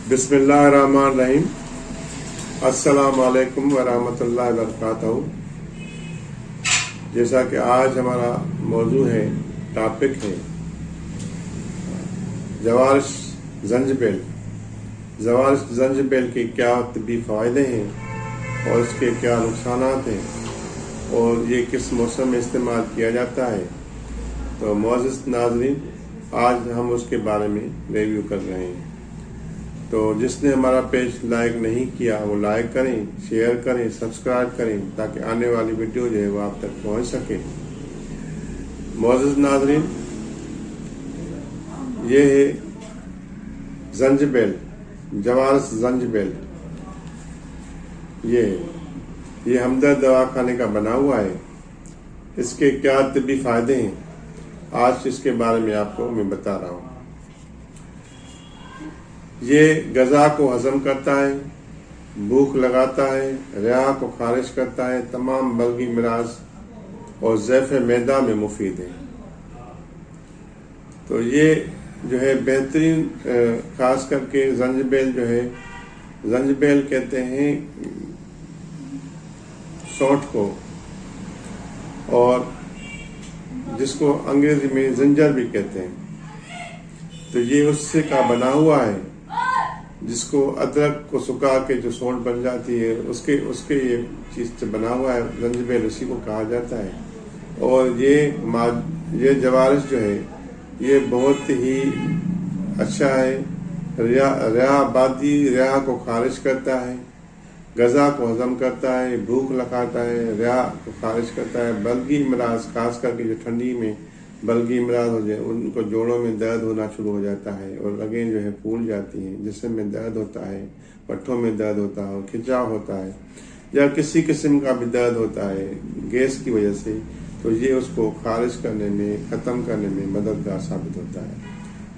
बिस्मिल्लाहिर्रहमानिर्रहीम। अस्सलाम वालेकुम वरहमतुल्लाहि वबरकातुहू। जैसा कि आज हमारा मौजू है, टॉपिक है जवारिश ज़ंजबील। जवारिश ज़ंजबील के क्या तिब्बी फ़ायदे हैं और इसके क्या नुकसानात हैं और ये किस मौसम में इस्तेमाल किया जाता है। तो मोअज़्ज़िज़ नाज़रीन, आज हम उसके बारे में रिव्यू कर रहे हैं। तो जिसने हमारा पेज लाइक नहीं किया वो लाइक करें, शेयर करें, सब्सक्राइब करें ताकि आने वाली वीडियो जो है वो आप तक पहुंच सके। मोअज़्ज़िज़ नाज़रीन, ये है ज़ंजबील, जवारिश ज़ंजबील। ये हमदर्द दवाखाने का बना हुआ है। इसके क्या तिब्बी फायदे हैं, आज इसके बारे में आपको मैं बता रहा हूँ। ये गज़ा को हजम करता है, भूख लगाता है, रिया को खारिज करता है, तमाम बल्गी मिराज और ज़ैफ़ मैदा में मुफीद है। तो ये जो है बेहतरीन, खास करके ज़ंजबील जो है, ज़ंजबील कहते हैं सौंठ को, और जिसको अंग्रेजी में जिंजर भी कहते हैं। तो ये उससे का बना हुआ है, जिसको अदरक को सुखा के जो सौंठ बन जाती है उसके ये चीज़ से बना हुआ है। ज़ंजबील उसी को कहा जाता है। और ये जवारिश जो है ये बहुत ही अच्छा है। रिया को खारिज करता है, गज़ा को हजम करता है, भूख लगाता है, रिया को खारिज करता है। बल्गी मिराज, खास करके जो ठंडी में बल्गी मिराज हो जाए, उनको जोड़ों में दर्द होना शुरू हो जाता है और रगें जो है फूल जाती हैं, जिस्म में दर्द होता है, पट्ठों में दर्द होता है, खिंचाव होता है या किसी किस्म का भी दर्द होता है गैस की वजह से, तो ये उसको खारिज करने में, ख़त्म करने में मददगार साबित होता है।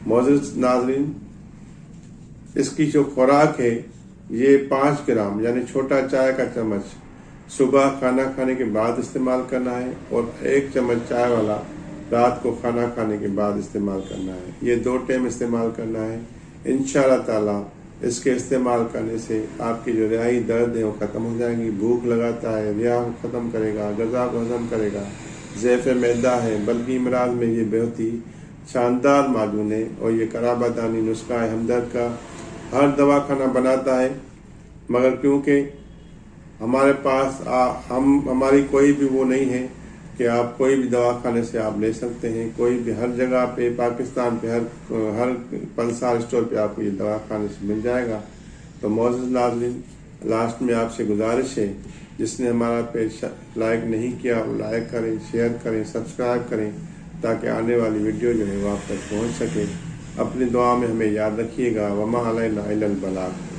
मोअज़्ज़िज़ नाज़रीन, इसकी जो खुराक है ये 5 ग्राम यानी छोटा चाय का चम्मच सुबह खाना खाने के बाद इस्तेमाल करना है और 1 चम्मच चाय वाला रात को खाना खाने के बाद इस्तेमाल करना है। ये 2 टाइम इस्तेमाल करना है। इंशाअल्लाह ताला इसके इस्तेमाल करने से आपकी जो रियाई दर्द है वो ख़त्म हो जाएंगी। भूख लगाता है, रिया को ख़त्म करेगा, गज़ा को हजम करेगा, ज़ैफ़ मैदा है, बल्गी मिराज में ये बहुत ही शानदार माजून है। और ये कराबादानी नुस्खा है, हमदर्द का हर दवाखाना बनाता है, मगर क्योंकि हमारे पास हमारी कोई भी वो नहीं है कि आप कोई भी दवाखाने से आप ले सकते हैं। कोई भी हर जगह पे पाकिस्तान पे हर पंसार स्टोर पे आपको ये दवाखाने से मिल जाएगा। तो मोअज़्ज़िज़ नाज़रीन, लास्ट में आपसे गुजारिश है, जिसने हमारा पेज लाइक नहीं किया वो लाइक करें, शेयर करें, सब्सक्राइब करें ताकि आने वाली वीडियो जो है वो आप तक पहुँच सके। अपनी दुआ में हमें याद रखिएगा। वमा अलैना इल्लल बलाग।